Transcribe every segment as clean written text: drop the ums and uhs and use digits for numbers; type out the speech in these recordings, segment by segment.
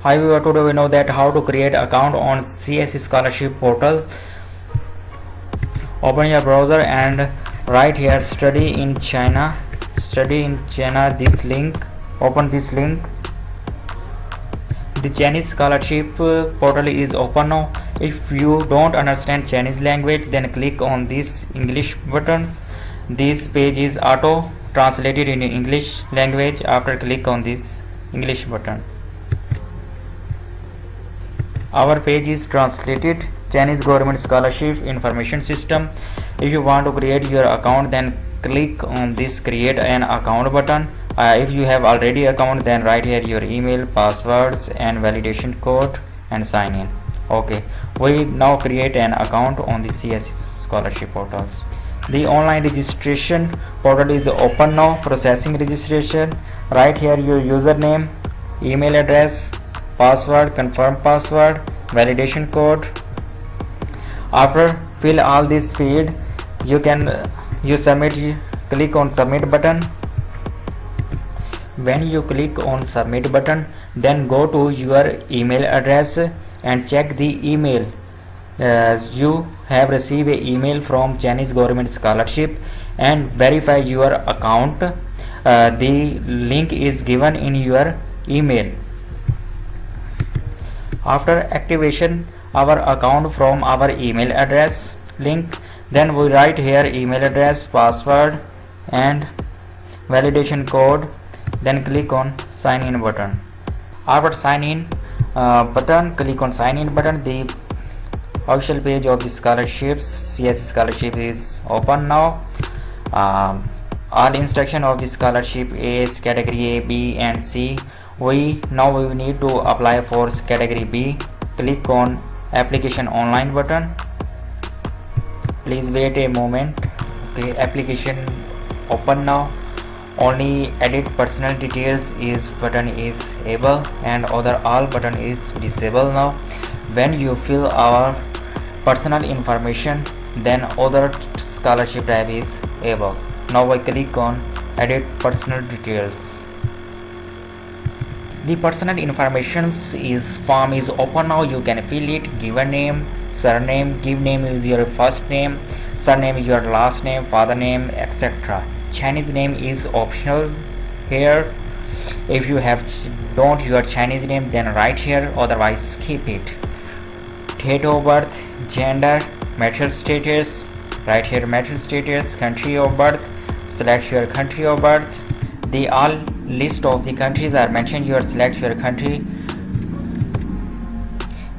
Hi viewer, today we know that how to create account on CS scholarship portal. Open your browser and write here study in China. This link. Open this link. The Chinese scholarship portal is open now. If you don't understand Chinese language, then click on this English button. This page is auto translated in English language after click on this English button. Our page is translated Chinese Government Scholarship Information System. If you want to create your account, then click on this create an account button. If you have already account, then write here your email, passwords and validation code and sign in. Okay, we now create an account on the CS scholarship portal. The online registration portal is open now. Processing registration. Write here your username, email address, password, confirm password, validation code. After fill all this field, you click on submit button. When you click on submit button, then go to your email address and check the email. You have received an email from Chinese Government Scholarship and verify your account. The link is given in your email. After activation our account from our email address link, then we write here email address, password and validation code, then click on sign in button. After sign in button, click on sign in button. The official page of the scholarships, CS scholarship, is open now. All instruction of the scholarship is category A, B and C. We need to apply for category B. Click on application online button. Please wait a moment. Okay, application open now. Only edit personal details button is able and other all button is disabled now. When you fill our personal information, then other scholarship tab is able. Now I click on edit personal details. The personal information form is open now. You can fill it. Give a name, surname. Give name is your first name, surname is your last name, father name, etc. Chinese name is optional here. If you don't your Chinese name, then write here, otherwise skip it. Date of birth, gender, marital status, write here marital status, country of birth, select your country of birth. The all list of the countries are mentioned. You select your country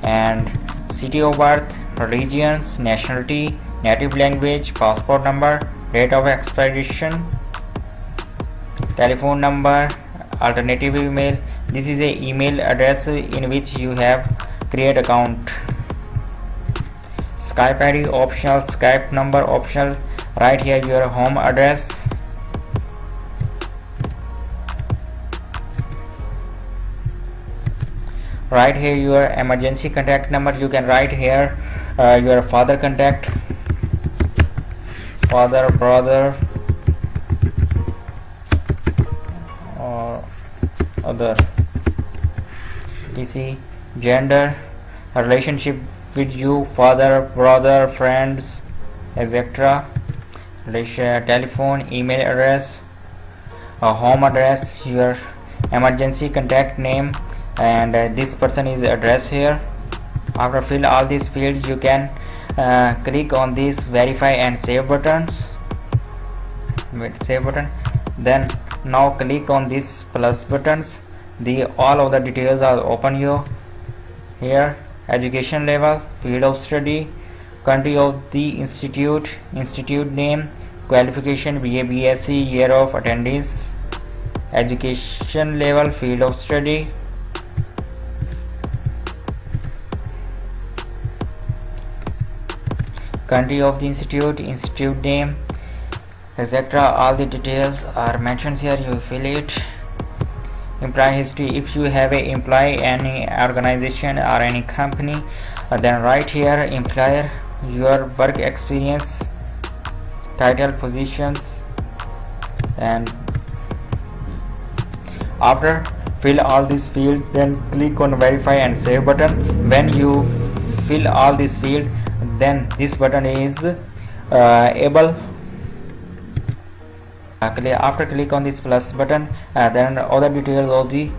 and city of birth, religions, nationality, native language, passport number, date of expiration, telephone number, alternative email. This is a email address in which you have create account. Skype ID optional, Skype number optional. Write here your home address. Write here your emergency contact number. You can write here your father contact, father, brother or other, etc. Gender, relationship with you, father, brother, friends, etc. Telephone, email address, home address, your emergency contact name, and this person is address here. After fill all these fields, you can click on this verify and save buttons. Save button. Then now click on this plus buttons. All of the details are open here. Education level, field of study, country of the institute, institute name, qualification BA, BSc, year of attendance, education level, field of study, country of the institute, institute name, etc. All the details are mentioned here. You fill it. Employee history. If you have a employee any organization or any company, then write here employer, your work experience, title, positions, and after fill all this field, then click on verify and save button. When you fill all this field, then this button is able. After click on this plus button, then other details of the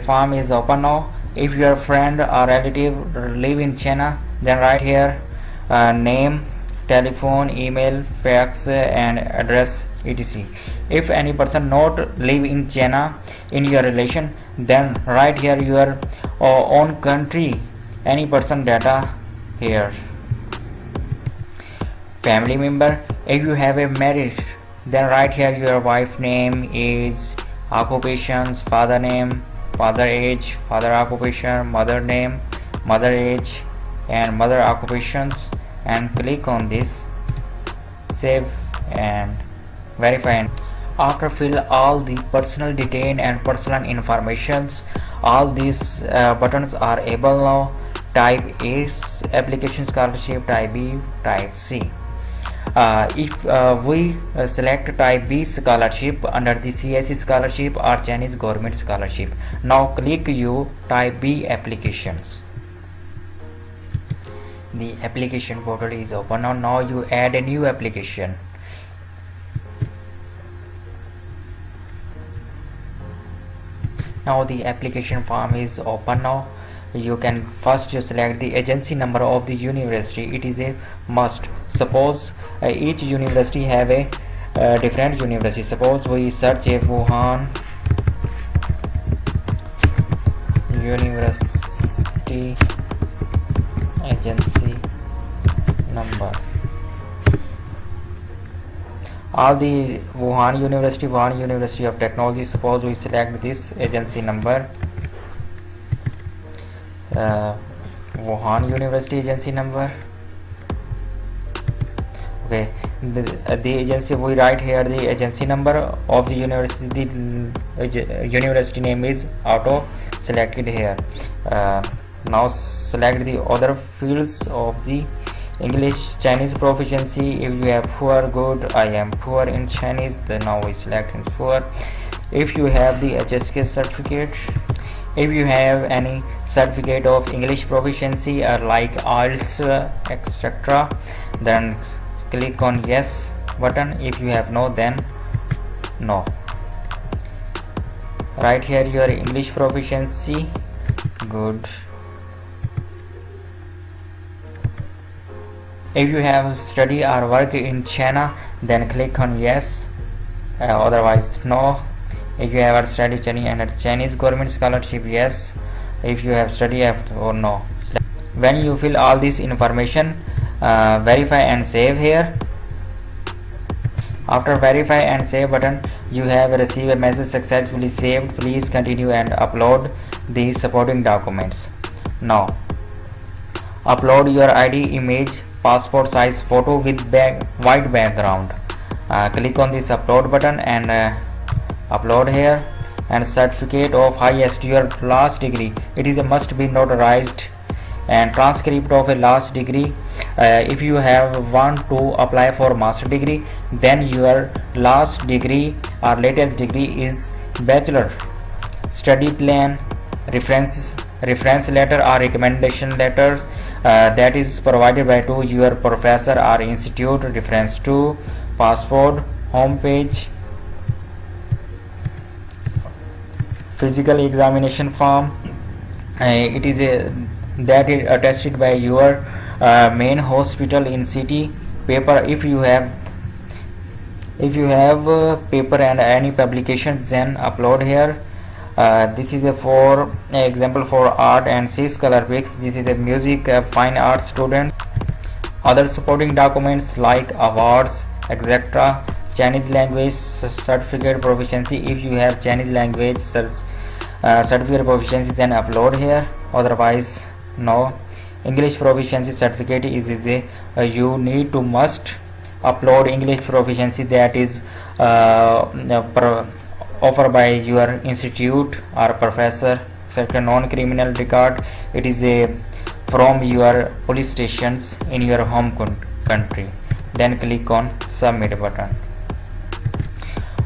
form is open now. If your friend or relative live in China, then write here name, telephone, email, fax, and address, etc. If any person not live in China in your relation, then write here your own country, any person data here. Family member, if you have a married, then write here your wife name, age, occupations, father name, father age, father occupation, mother name, mother age, and mother occupations, and click on this save and verify. After fill all the personal detail and personal informations, all these buttons are able now. Type A application scholarship, type B, type C. If we select type B scholarship under the CSE scholarship or Chinese government scholarship, now click you type B applications. The application portal is open now. Now you add a new application. Now the application form is open now. You can first select the agency number of the university. It is a must. Suppose each university have a different university. Suppose we search a Wuhan University agency number. All the Wuhan University of Technology. Suppose we select this agency number, Wuhan University agency number. Okay, the agency, we write here the agency number of the university. The university name is auto selected here. Now select the other fields of the English, Chinese proficiency. If you have poor, good. I am poor in Chinese, then now we select in poor. If you have the HSK certificate, if you have any certificate of English proficiency like IELTS etc., then click on yes button. If you have no, then no. Write here your English proficiency, good. If you have study or work in China, then click on yes, otherwise no. If you have study Chinese government scholarship, yes. If you have study or no. When you fill all this information, verify and save here. After verify and save button, you have received a message successfully saved. Please continue and upload the supporting documents. Now upload your ID, image, passport size photo with white background. Click on this upload button and upload here. And certificate of highest, your last degree, it is a must be notarized, and transcript of a last degree. If you have want to apply for master degree, then your last degree or latest degree is bachelor. Study plan, reference letter or recommendation letters that is provided by to your professor or institute. Reference to passport, home page, physical examination form. It is that is attested by your main hospital in city. Paper, if you have paper and any publications, then upload here. This is a for example for art and 6 color pics. This is a music fine arts student. Other supporting documents like awards etc. Chinese language certificate proficiency, if you have Chinese language certificate proficiency, then upload here, otherwise no. English proficiency certificate is a you need to must upload English proficiency that is offered by your institute or professor. Second, non-criminal record, it is a from your police stations in your home country. Then click on submit button.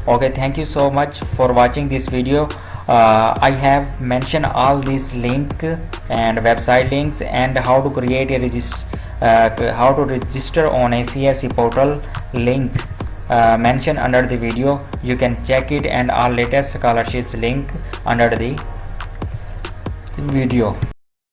Okay, thank you so much for watching this video. I have mentioned all these link and website links and how to create a how to register on a CSE portal link mentioned under the video. You can check it and our latest scholarships link under the video.